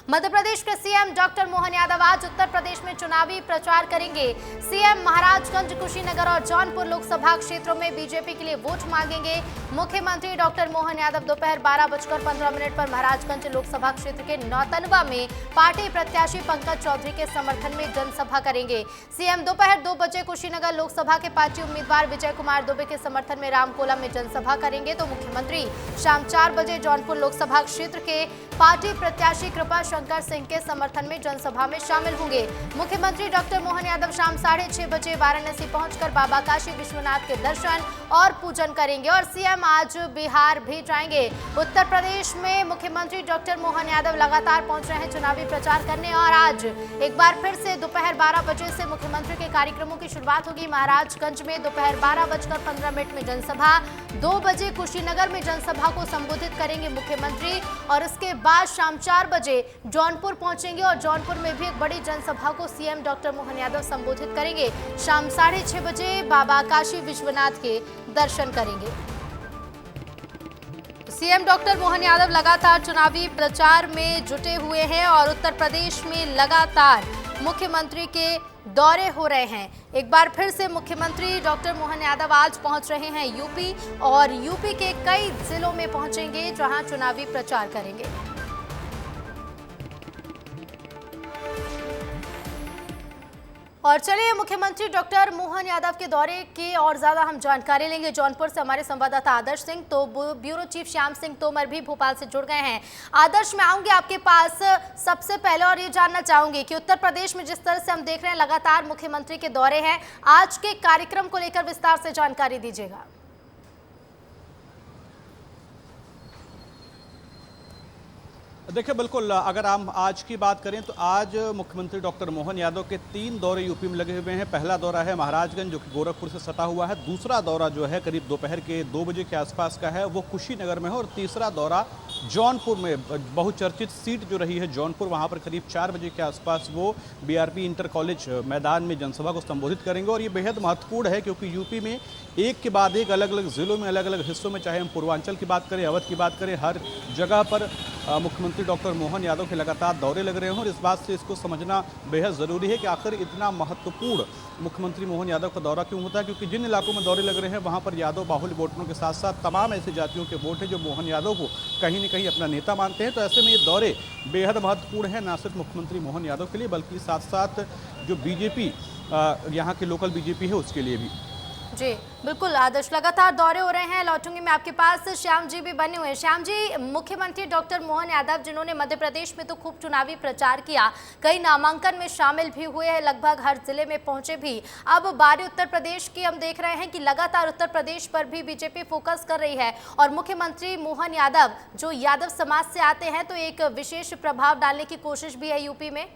मध्य प्रदेश के CM doctor Mohan Yadav आज उत्तर प्रदेश में चुनावी प्रचार करेंगे। सीएम महाराजगंज, कुशीनगर और जौनपुर लोकसभा क्षेत्रों में बीजेपी के लिए वोट मांगेंगे। मुख्यमंत्री डॉक्टर मोहन यादव दोपहर 12:15 पर महाराजगंज लोकसभा क्षेत्र के नौतनवा में पार्टी प्रत्याशी पंकज चौधरी के समर्थन में जनसभा करेंगे। सीएम दोपहर 2 बजे कुशीनगर लोकसभा के पार्टी उम्मीदवार विजय कुमार दुबे के समर्थन में रामकोला में जनसभा करेंगे, तो मुख्यमंत्री शाम 4 बजे जौनपुर लोकसभा क्षेत्र के पार्टी प्रत्याशी कृपा शंकर सिंह के समर्थन में जनसभा में शामिल होंगे। मुख्यमंत्री डॉक्टर मोहन यादव शाम 6:30 बजे वाराणसी पहुंचकर बाबा काशी विश्वनाथ के दर्शन और पूजन करेंगे और सीएम आज बिहार भी जाएंगे। उत्तर प्रदेश में मुख्यमंत्री डॉक्टर मोहन यादव लगातार पहुंच रहे हैं चुनावी प्रचार करने और आज एक बार फिर से दोपहर 12 बजे से मुख्यमंत्री के कार्यक्रमों की शुरुआत होगी। महाराजगंज में दोपहर 12:15 में जनसभा, 2 बजे कुशीनगर में जनसभा को संबोधित करेंगे मुख्यमंत्री और इसके बाद शाम 4 बजे जौनपुर पहुंचेंगे और जौनपुर में भी एक बड़ी जनसभा को सीएम डॉक्टर मोहन यादव संबोधित करेंगे। शाम 6:30 बजे बाबा काशी विश्वनाथ के दर्शन करेंगे। सीएम डॉक्टर मोहन यादव लगातार चुनावी प्रचार में जुटे हुए हैं और उत्तर प्रदेश में लगातार मुख्यमंत्री के दौरे हो रहे हैं। एक बार फिर से मुख्यमंत्री डॉक्टर मोहन यादव आज पहुंच रहे हैं यूपी और यूपी के कई जिलों में पहुंचेंगे जहां चुनावी प्रचार करेंगे। और चलिए मुख्यमंत्री डॉक्टर मोहन यादव के दौरे की और ज्यादा हम जानकारी लेंगे। जौनपुर से हमारे संवाददाता आदर्श सिंह, तो ब्यूरो चीफ श्याम सिंह तोमर भी भोपाल से जुड़ गए हैं। आदर्श, मैं आऊंगी आपके पास सबसे पहले और ये जानना चाहूंगी कि उत्तर प्रदेश में जिस तरह से हम देख रहे हैं लगातार मुख्यमंत्री के दौरे हैं, आज के कार्यक्रम को लेकर विस्तार से जानकारी दीजिएगा। देखिए, बिल्कुल अगर हम आज की बात करें तो आज मुख्यमंत्री डॉक्टर मोहन यादव के 3 दौरे यूपी में लगे हुए हैं। पहला दौरा है महाराजगंज, जो कि गोरखपुर से सटा हुआ है। दूसरा दौरा जो है करीब दोपहर के 2 बजे के आसपास का है, वो कुशीनगर में है। और तीसरा दौरा जौनपुर में, बहुचर्चित सीट जो रही है जौनपुर, वहाँ पर करीब 4 बजे के आसपास वो बीआरपी इंटर कॉलेज मैदान में जनसभा को संबोधित करेंगे। और ये बेहद महत्वपूर्ण है क्योंकि यूपी में एक के बाद एक अलग अलग जिलों में, अलग अलग हिस्सों में, चाहे हम पूर्वांचल की बात करें, अवध की बात करें, हर जगह पर मुख्यमंत्री डॉक्टर मोहन यादव के लगातार दौरे लग रहे हों। और इस बात से इसको समझना बेहद ज़रूरी है कि आखिर इतना महत्वपूर्ण मुख्यमंत्री मोहन यादव का दौरा क्यों होता है, क्योंकि जिन इलाकों में दौरे लग रहे हैं वहाँ पर यादव बाहुल्य वोटरों के साथ साथ तमाम ऐसी जातियों के वोट हैं जो मोहन यादव को कहीं न कहीं अपना नेता मानते हैं। तो ऐसे में ये दौरे बेहद महत्वपूर्ण है, न सिर्फ मुख्यमंत्री मोहन यादव के लिए बल्कि साथ साथ जो बीजेपी यहाँ की लोकल बीजेपी है उसके लिए भी। जी बिल्कुल आदर्श, लगातार दौरे हो रहे हैं। लौटूंगी मैं आपके पास। श्याम जी भी बने हुए हैं। श्याम जी, मुख्यमंत्री डॉक्टर मोहन यादव जिन्होंने मध्य प्रदेश में तो खूब चुनावी प्रचार किया, कई नामांकन में शामिल भी हुए हैं, लगभग हर जिले में पहुंचे भी। अब बारी उत्तर प्रदेश की हम देख रहे हैं कि लगातार उत्तर प्रदेश पर भी बीजेपी फोकस कर रही है और मुख्यमंत्री मोहन यादव जो यादव समाज से आते हैं तो एक विशेष प्रभाव डालने की कोशिश भी है यूपी में।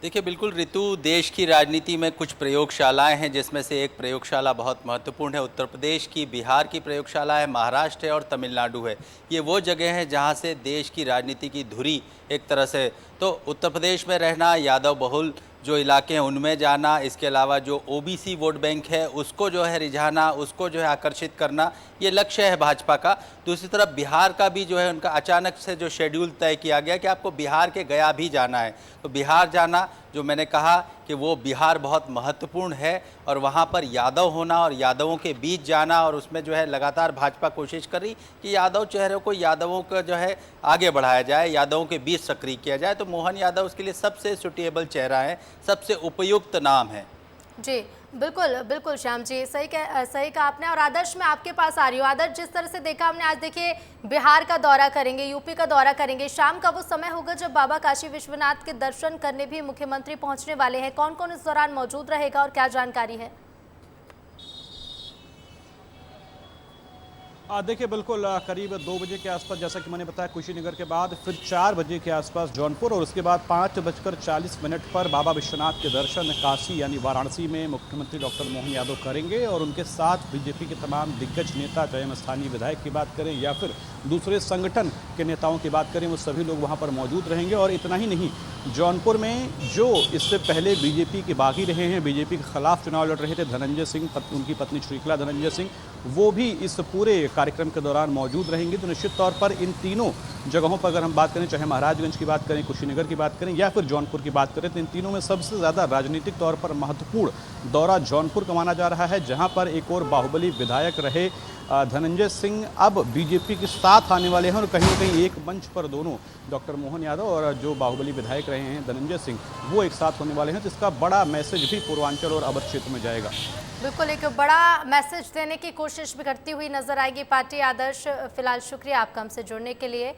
देखिए, बिल्कुल ऋतु, देश की राजनीति में कुछ प्रयोगशालाएं हैं जिसमें से एक प्रयोगशाला बहुत महत्वपूर्ण है। उत्तर प्रदेश की, बिहार की प्रयोगशाला है, महाराष्ट्र है और तमिलनाडु है। ये वो जगह है जहां से देश की राजनीति की धुरी एक तरह से, तो उत्तर प्रदेश में रहना, यादव बहुल जो इलाके हैं उनमें जाना, इसके अलावा जो ओबीसी वोट बैंक है उसको जो है रिझाना, उसको जो है आकर्षित करना, ये लक्ष्य है भाजपा का। दूसरी तरफ बिहार का भी जो है उनका अचानक से जो शेड्यूल तय किया गया कि आपको बिहार के गया भी जाना है, तो बिहार जाना, जो मैंने कहा कि वो बिहार बहुत महत्वपूर्ण है और वहाँ पर यादव होना और यादवों के बीच जाना, और उसमें जो है लगातार भाजपा कोशिश कर रही कि यादव चेहरे को, यादवों का जो है आगे बढ़ाया जाए, यादवों के बीच सक्रिय किया जाए। तो मोहन यादव उसके लिए सबसे सुटेबल चेहरा है, सबसे उपयुक्त नाम है। जी बिल्कुल बिल्कुल श्याम जी, सही कहा आपने। और आदर्श, मैं आपके पास आ रही हूँ। आदर्श, जिस तरह से देखा हमने आज, देखिए बिहार का दौरा करेंगे, यूपी का दौरा करेंगे, शाम का वो समय होगा जब बाबा काशी विश्वनाथ के दर्शन करने भी मुख्यमंत्री पहुंचने वाले हैं। कौन कौन इस दौरान मौजूद रहेगा और क्या जानकारी है? देखिए, बिल्कुल करीब 2 बजे के आसपास, जैसा कि मैंने बताया, कुशीनगर के बाद फिर 4 बजे के आसपास जौनपुर और उसके बाद 5:40 पर बाबा विश्वनाथ के दर्शन काशी यानी वाराणसी में मुख्यमंत्री डॉक्टर मोहन यादव करेंगे। और उनके साथ बीजेपी के तमाम दिग्गज नेता, चाहे हम स्थानीय विधायक की बात करें या फिर दूसरे संगठन के नेताओं की बात करें, वो सभी लोग वहाँ पर मौजूद रहेंगे। और इतना ही नहीं, जौनपुर में जो इससे पहले बीजेपी के बागी रहे हैं, बीजेपी के खिलाफ चुनाव लड़ रहे थे, धनंजय सिंह, उनकी पत्नी श्रीकला धनंजय सिंह, वो भी इस पूरे कार्यक्रम के दौरान मौजूद रहेंगे। तो निश्चित तौर पर इन तीनों जगहों पर अगर हम बात करें, चाहे महाराजगंज की बात करें, कुशीनगर की बात करें या फिर जौनपुर की बात करें, तो इन तीनों में सबसे ज़्यादा राजनीतिक तौर पर महत्वपूर्ण दौरा जौनपुर का माना जा रहा है, जहां पर एक और बाहुबली विधायक रहे धनंजय सिंह अब बीजेपी के साथ आने वाले हैं और कहीं न कहीं एक मंच पर दोनों डॉक्टर मोहन यादव और जो बाहुबली विधायक रहे हैं धनंजय सिंह वो एक साथ होने वाले हैं। तो इसका बड़ा मैसेज भी पूर्वांचल और अवध क्षेत्र में जाएगा। बिल्कुल एक बड़ा मैसेज देने की कोशिश भी करती हुई नजर आएगी पार्टी आदर्श। फिलहाल शुक्रिया आपका हमसे जुड़ने के लिए,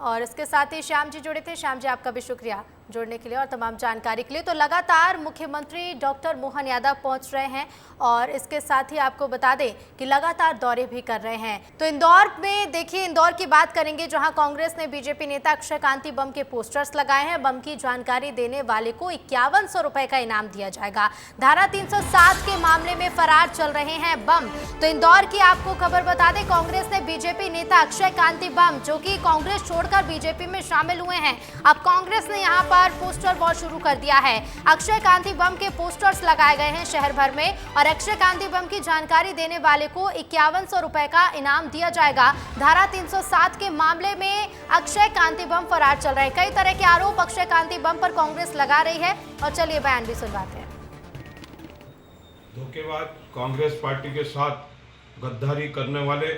और इसके साथ ही श्याम जी जुड़े थे। श्याम जी आपका भी शुक्रिया जुड़ने के लिए और तमाम जानकारी के लिए। तो लगातार मुख्यमंत्री डॉक्टर मोहन यादव पहुंच रहे हैं और इसके साथ ही आपको बता दें कि लगातार दौरे भी कर रहे हैं। तो इंदौर में देखिए, इंदौर की बात करेंगे जहां कांग्रेस ने बीजेपी नेता अक्षय कांति बम के पोस्टर्स लगाए हैं। बम की जानकारी देने वाले को 5100 रुपए का इनाम दिया जाएगा। धारा 307 के मामले में फरार चल रहे हैं बम। तो इंदौर की आपको खबर बता दें, कांग्रेस ने बीजेपी नेता अक्षय कांति बम, जो कि कांग्रेस छोड़कर बीजेपी में शामिल हुए हैं, अब कांग्रेस ने यहां पर पोस्टर वॉर शुरू कर दिया है। अक्षय कांति बम के पोस्टर्स लगाए गए हैं शहर भर में और अक्षय कांति बम की जानकारी देने वाले को 5100 रुपए का इनाम दिया जाएगा। धारा 307 के मामले में अक्षय कांति बम फरार चल रहे हैं। कई तरह के आरोप अक्षय कांति बम पर कांग्रेस लगा रही है और चलिए बयान भी सुनवाते हैं। धोखेबाज कांग्रेस पार्टी के साथ गद्दारी करने वाले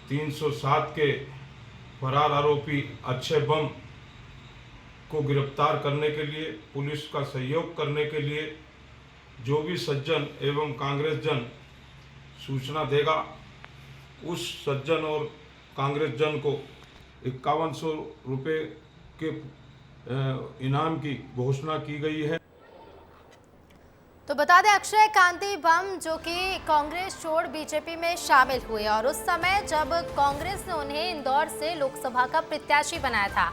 307 के फरार आरोपी अक्षय बम को गिरफ्तार करने के लिए, पुलिस का सहयोग करने के लिए जो भी सज्जन एवं कांग्रेस जन सूचना देगा, उस सज्जन और कांग्रेस जन को 5100 रुपये के इनाम की घोषणा की गई है। तो बता दें, अक्षय कांति बम जो कि कांग्रेस छोड़ बीजेपी में शामिल हुए और उस समय जब कांग्रेस ने उन्हें इंदौर से लोकसभा का प्रत्याशी बनाया था,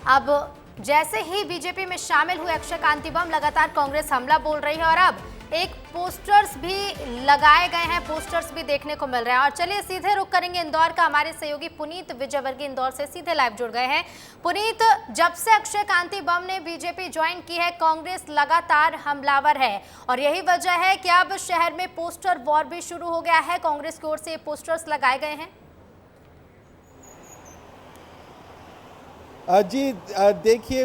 अब जैसे ही बीजेपी में शामिल हुए अक्षय कांति बम, लगातार कांग्रेस हमला बोल रही है और अब एक पोस्टर्स भी लगाए गए हैं, पोस्टर्स भी देखने को मिल रहे हैं। और चलिए सीधे रुख करेंगे इंदौर का। हमारे सहयोगी पुनीत विजयवर्गीय इंदौर से सीधे लाइव जुड़ गए हैं। पुनीत, जब से अक्षय कांति बम ने बीजेपी ज्वाइन की है, कांग्रेस लगातार हमलावर है और यही वजह है कि अब शहर में पोस्टर वॉर भी शुरू हो गया है। कांग्रेस की ओर से पोस्टर्स लगाए गए हैं। जी देखिए,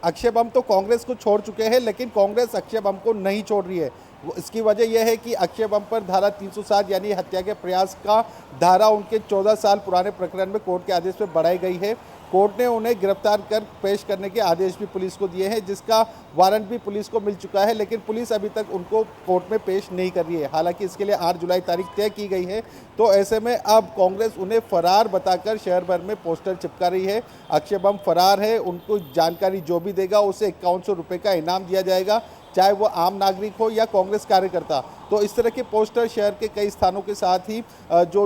अक्षय बम तो कांग्रेस को छोड़ चुके हैं, लेकिन कांग्रेस अक्षय बम को नहीं छोड़ रही है। इसकी वजह यह है कि अक्षय बम पर धारा 307 यानी हत्या के प्रयास का धारा उनके 14 साल पुराने प्रकरण में कोर्ट के आदेश में बढ़ाई गई है। कोर्ट ने उन्हें गिरफ्तार कर पेश करने के आदेश भी पुलिस को दिए हैं, जिसका वारंट भी पुलिस को मिल चुका है, लेकिन पुलिस अभी तक उनको कोर्ट में पेश नहीं कर रही है। हालांकि इसके लिए 8 जुलाई तारीख तय की गई है। तो ऐसे में अब कांग्रेस उन्हें फरार बताकर शहर भर में पोस्टर चिपका रही है। अक्षय बम फरार है, उनको जानकारी जो भी देगा उसे 5100 रुपये का इनाम दिया जाएगा, चाहे वो आम नागरिक हो या कांग्रेस कार्यकर्ता। तो इस तरह के पोस्टर शहर के कई स्थानों के साथ ही जो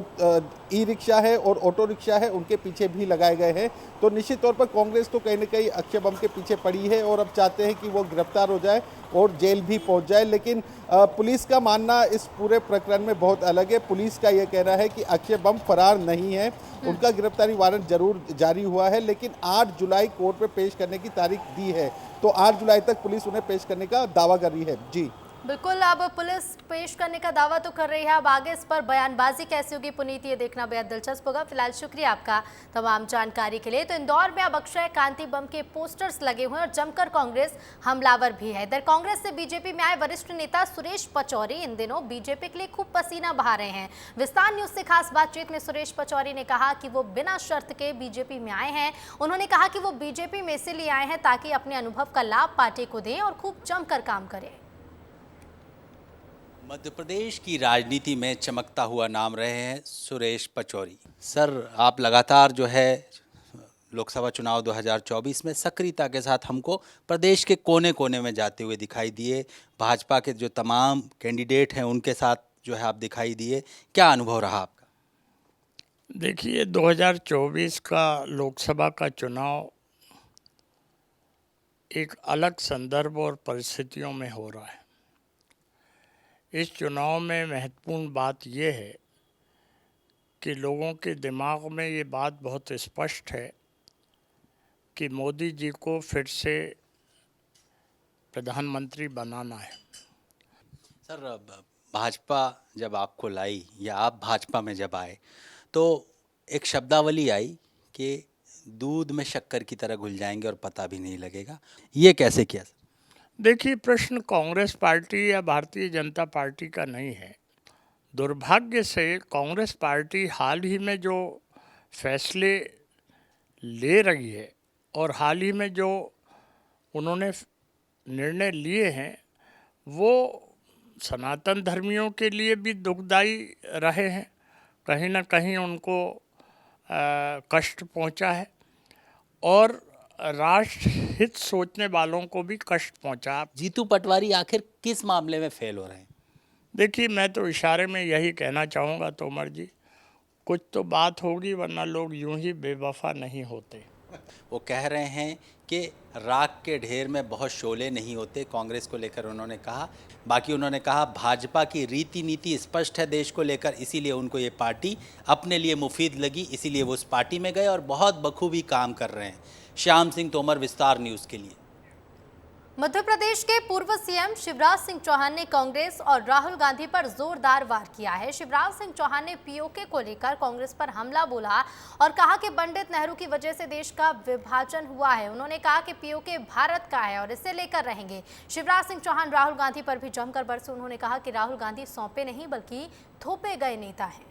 ई रिक्शा है और ऑटो रिक्शा है उनके पीछे भी लगाए गए हैं। तो निश्चित तौर पर कांग्रेस तो कहीं न कहीं अक्षय बम के पीछे पड़ी है और अब चाहते हैं कि वो गिरफ्तार हो जाए और जेल भी पहुंच जाए। लेकिन पुलिस का मानना इस पूरे प्रकरण में बहुत अलग है। पुलिस का यह कहना है कि अक्षय बम फरार नहीं है, उनका गिरफ्तारी वारंट जरूर जारी हुआ है, लेकिन 8 जुलाई कोर्ट में पेश करने की तारीख दी है। तो 8 जुलाई तक पुलिस उन्हें पेश करने का दावा कर रही है। जी बिल्कुल, अब पुलिस पेश करने का दावा तो कर रही है, अब आगे इस पर बयानबाजी कैसी होगी पुनीत, ये देखना बेहद दिलचस्प होगा। फिलहाल शुक्रिया आपका तमाम जानकारी के लिए। तो इंदौर में अब अक्षय कांति बम के पोस्टर्स लगे हुए हैं और जमकर कांग्रेस हमलावर भी है। इधर कांग्रेस से बीजेपी में आए वरिष्ठ नेता सुरेश पचौरी इन दिनों बीजेपी के लिए खूब पसीना बहा रहे हैं। विस्तार न्यूज से खास बातचीत में सुरेश पचौरी ने कहा कि वो बिना शर्त के बीजेपी में आए हैं। उन्होंने कहा कि वो बीजेपी में इसलिए आए हैं ताकि अपने अनुभव का लाभ पार्टी को दें और खूब जमकर काम करें। मध्य प्रदेश की राजनीति में चमकता हुआ नाम रहे हैं सुरेश पचौरी। सर, आप लगातार जो है लोकसभा चुनाव 2024 में सक्रियता के साथ हमको प्रदेश के कोने कोने में जाते हुए दिखाई दिए। भाजपा के जो तमाम कैंडिडेट हैं उनके साथ जो है आप दिखाई दिए, क्या अनुभव रहा आपका? देखिए, 2024 का लोकसभा का चुनाव एक अलग संदर्भ और परिस्थितियों में हो रहा है। इस चुनाव में महत्वपूर्ण बात यह है कि लोगों के दिमाग में ये बात बहुत स्पष्ट है कि मोदी जी को फिर से प्रधानमंत्री बनाना है। सर, भाजपा जब आपको लाई या आप भाजपा में जब आए तो एक शब्दावली आई कि दूध में शक्कर की तरह घुल जाएंगे और पता भी नहीं लगेगा, ये कैसे किया? देखिए, प्रश्न कांग्रेस पार्टी या भारतीय जनता पार्टी का नहीं है। दुर्भाग्य से कांग्रेस पार्टी हाल ही में जो फैसले ले रही है और हाल ही में जो उन्होंने निर्णय लिए हैं वो सनातन धर्मियों के लिए भी दुखदाई रहे हैं। कहीं ना कहीं उनको कष्ट पहुंचा है और राष्ट्र हित सोचने वालों को भी कष्ट पहुंचा। जीतू पटवारी आखिर किस मामले में फेल हो रहे हैं? देखिए, मैं तो इशारे में यही कहना चाहूँगा तोमर जी, कुछ तो बात होगी, वरना लोग यूं ही बेवफा नहीं होते। वो कह रहे हैं कि राख के ढेर में बहुत शोले नहीं होते, कांग्रेस को लेकर उन्होंने कहा। बाकी उन्होंने कहा भाजपा की रीति नीति स्पष्ट है देश को लेकर, इसीलिए उनको ये पार्टी अपने लिए मुफीद लगी, इसीलिए वो उस पार्टी में गए और बहुत बखूबी काम कर रहे हैं। श्याम सिंह तोमर, विस्तार न्यूज़ के लिए। मध्य प्रदेश के पूर्व सीएम शिवराज सिंह चौहान ने कांग्रेस और राहुल गांधी पर जोरदार वार किया है। शिवराज सिंह चौहान ने पीओके को लेकर कांग्रेस पर हमला बोला और कहा कि पंडित नेहरू की वजह से देश का विभाजन हुआ है। उन्होंने कहा कि पीओके भारत का है और इसे लेकर रहेंगे। शिवराज सिंह चौहान राहुल गांधी पर भी जमकर बरसे। उन्होंने कहा कि राहुल गांधी सौंपे नहीं बल्कि थोपे गए नेता हैं।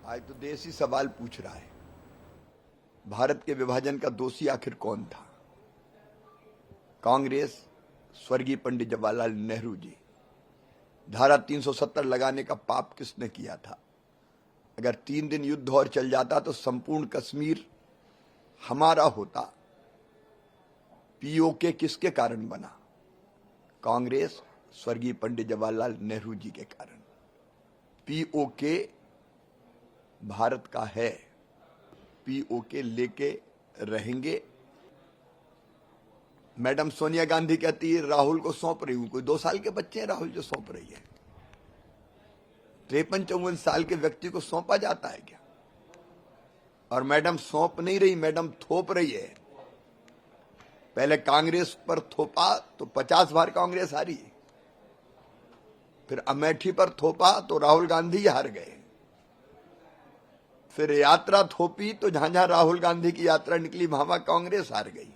आज तो देश ही सवाल पूछ रहा है, भारत के विभाजन का दोषी आखिर कौन था? कांग्रेस, स्वर्गीय पंडित जवाहरलाल नेहरू जी। धारा 370 लगाने का पाप किसने किया था? अगर 3 दिन युद्ध और चल जाता तो संपूर्ण कश्मीर हमारा होता। पीओके किसके कारण बना? कांग्रेस, स्वर्गीय पंडित जवाहरलाल नेहरू जी के कारण। पीओके भारत का है, पीओके लेके रहेंगे। मैडम सोनिया गांधी कहती है राहुल को सौंप रही हूं। कोई 2 साल के बच्चे हैं राहुल जो सौंप रही है? 53-54 साल के व्यक्ति को सौंपा जाता है क्या? और मैडम सौंप नहीं रही, मैडम थोप रही है। पहले कांग्रेस पर थोपा तो 50 बार कांग्रेस हारी, फिर अमेठी पर थोपा तो राहुल गांधी हार गए, फिर यात्रा थोपी तो जहां जहां राहुल गांधी की यात्रा निकली वहां कांग्रेस हार गई।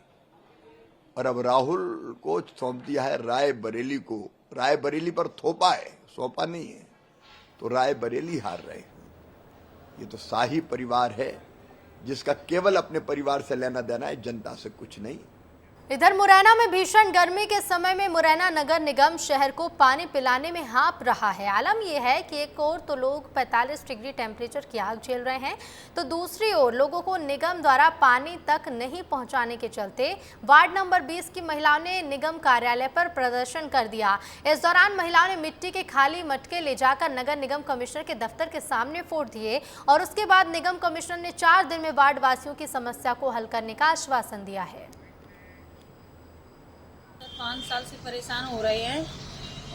और अब राहुल को सौंप दिया है रायबरेली को। रायबरेली पर थोपा है, सौंपा नहीं है, तो रायबरेली हार रहे हैं। ये तो शाही परिवार है जिसका केवल अपने परिवार से लेना देना है, जनता से कुछ नहीं। इधर मुरैना में भीषण गर्मी के समय में मुरैना नगर निगम शहर को पानी पिलाने में हाँप रहा है। आलम यह है कि एक ओर तो लोग 45 डिग्री टेम्परेचर की आग झेल रहे हैं, तो दूसरी ओर लोगों को निगम द्वारा पानी तक नहीं पहुंचाने के चलते वार्ड नंबर 20 की महिलाओं ने निगम कार्यालय पर प्रदर्शन कर दिया। इस दौरान महिलाओं ने मिट्टी के खाली मटके ले जाकर नगर निगम कमिश्नर के दफ्तर के सामने फोड़ दिए और उसके बाद निगम कमिश्नर ने 4 दिन में वार्ड वासियों की समस्या को हल करने का आश्वासन दिया है। 5 साल से परेशान हो रहे हैं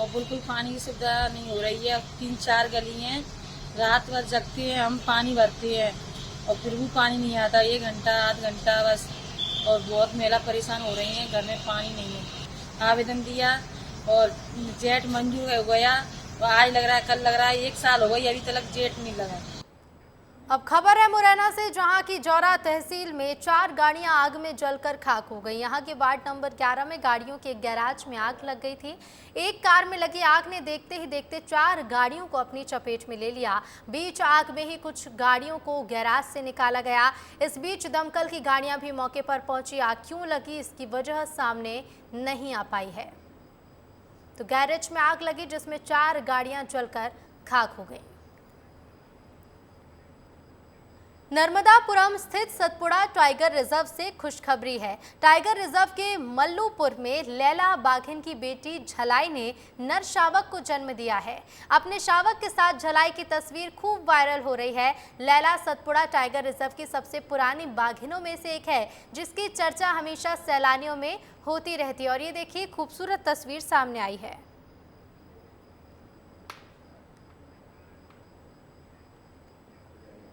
और बिल्कुल पानी की सुविधा नहीं हो रही है। 3-4 गली हैं, रात भर जगते हैं, हम पानी भरते हैं और फिर भी पानी नहीं आता। 1 घंटा, आध घंटा बस। और बहुत महिला परेशान हो रही हैं, घर में पानी नहीं है। आवेदन दिया और जेट मंजूर हो गया, तो आज लग रहा है, कल लग रहा है, 1 साल हो गई, अभी तक जेट नहीं लगा। अब खबर है मुरैना से, जहां की जौरा तहसील में 4 गाड़ियां आग में जलकर खाक हो गई। यहां के वार्ड नंबर 11 में गाड़ियों के एक गैराज में आग लग गई थी। एक कार में लगी आग ने देखते ही देखते 4 गाड़ियों को अपनी चपेट में ले लिया। बीच आग में ही कुछ गाड़ियों को गैराज से निकाला गया। इस बीच दमकल की गाड़ियां भी मौके पर पहुंची। आग क्यों लगी इसकी वजह सामने नहीं आ पाई है। तो गैरेज में आग लगी जिसमें 4 गाड़ियां जलकर खाक हो गई। नर्मदापुरम स्थित सतपुड़ा टाइगर रिजर्व से खुशखबरी है। टाइगर रिजर्व के मल्लूपुर में लैला बाघिन की बेटी झलाई ने नर शावक को जन्म दिया है। अपने शावक के साथ झलाई की तस्वीर खूब वायरल हो रही है। लैला सतपुड़ा टाइगर रिजर्व की सबसे पुरानी बाघिनों में से एक है, जिसकी चर्चा हमेशा सैलानियों में होती रहती है। और ये देखिए, खूबसूरत तस्वीर सामने आई है।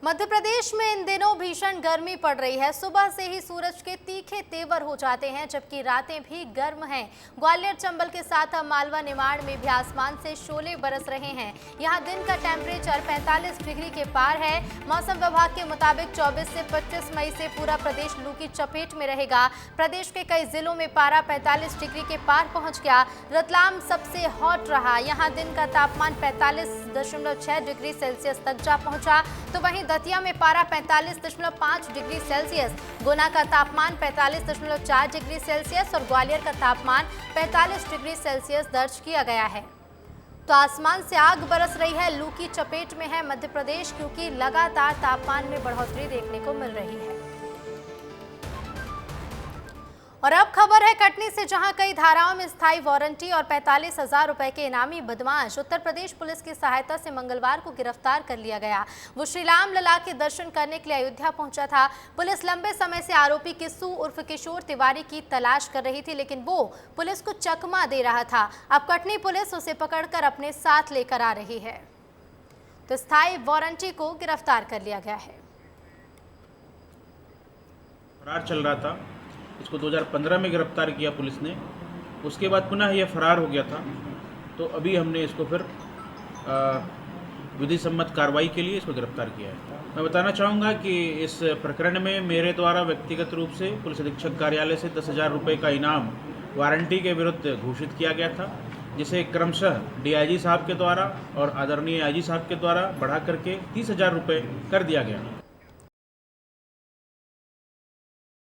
मध्य प्रदेश में इन दिनों भीषण गर्मी पड़ रही है। सुबह से ही सूरज के तीखे तेवर हो जाते हैं, जबकि रातें भी गर्म हैं। ग्वालियर, चंबल के साथ अब मालवा, निमाड़ में भी आसमान से शोले बरस रहे हैं। यहां दिन का टेम्परेचर 45 डिग्री के पार है। मौसम विभाग के मुताबिक 24 से 25 मई से पूरा प्रदेश लू की चपेट में रहेगा। प्रदेश के कई जिलों में पारा 45 डिग्री के पार पहुंच गया। रतलाम सबसे हॉट रहा। यहां दिन का तापमान 45.6 डिग्री सेल्सियस तक जा पहुंचा, तो वहीं दतिया में पारा 45.5 डिग्री सेल्सियस, गुना का तापमान 45.4 डिग्री सेल्सियस और ग्वालियर का तापमान 45 डिग्री सेल्सियस दर्ज किया गया है। तो आसमान से आग बरस रही है। लू की चपेट में है मध्य प्रदेश, क्योंकि लगातार तापमान में बढ़ोतरी देखने को मिल रही है। और अब खबर है कटनी से, जहां कई धाराओं में स्थायी वारंटी और 45,000 रुपए के इनामी बदमाश उत्तर प्रदेश पुलिस की सहायता से मंगलवार को गिरफ्तार कर लिया गया। वो श्री राम लला के दर्शन करने के लिए अयोध्या पहुंचा था। पुलिस लंबे समय से आरोपी किस्सू उर्फ किशोर तिवारी की तलाश कर रही थी, लेकिन वो पुलिस को चकमा दे रहा था। अब कटनी पुलिस उसे पकड़कर अपने साथ लेकर आ रही है। तो स्थायी वारंटी को गिरफ्तार कर लिया गया है। फरार चल रहा था, इसको 2015 में गिरफ्तार किया पुलिस ने। उसके बाद पुनः यह फरार हो गया था, तो अभी हमने इसको फिर विधि सम्मत कार्रवाई के लिए इसको गिरफ्तार किया है। मैं बताना चाहूँगा कि इस प्रकरण में मेरे द्वारा व्यक्तिगत रूप से पुलिस अधीक्षक कार्यालय से 10,000 रुपये का इनाम वारंटी के विरुद्ध घोषित किया गया था, जिसे क्रमशः DIG साहब के द्वारा और आदरणीय IG साहब के द्वारा बढ़ा करके 30,000 रुपये कर दिया गया।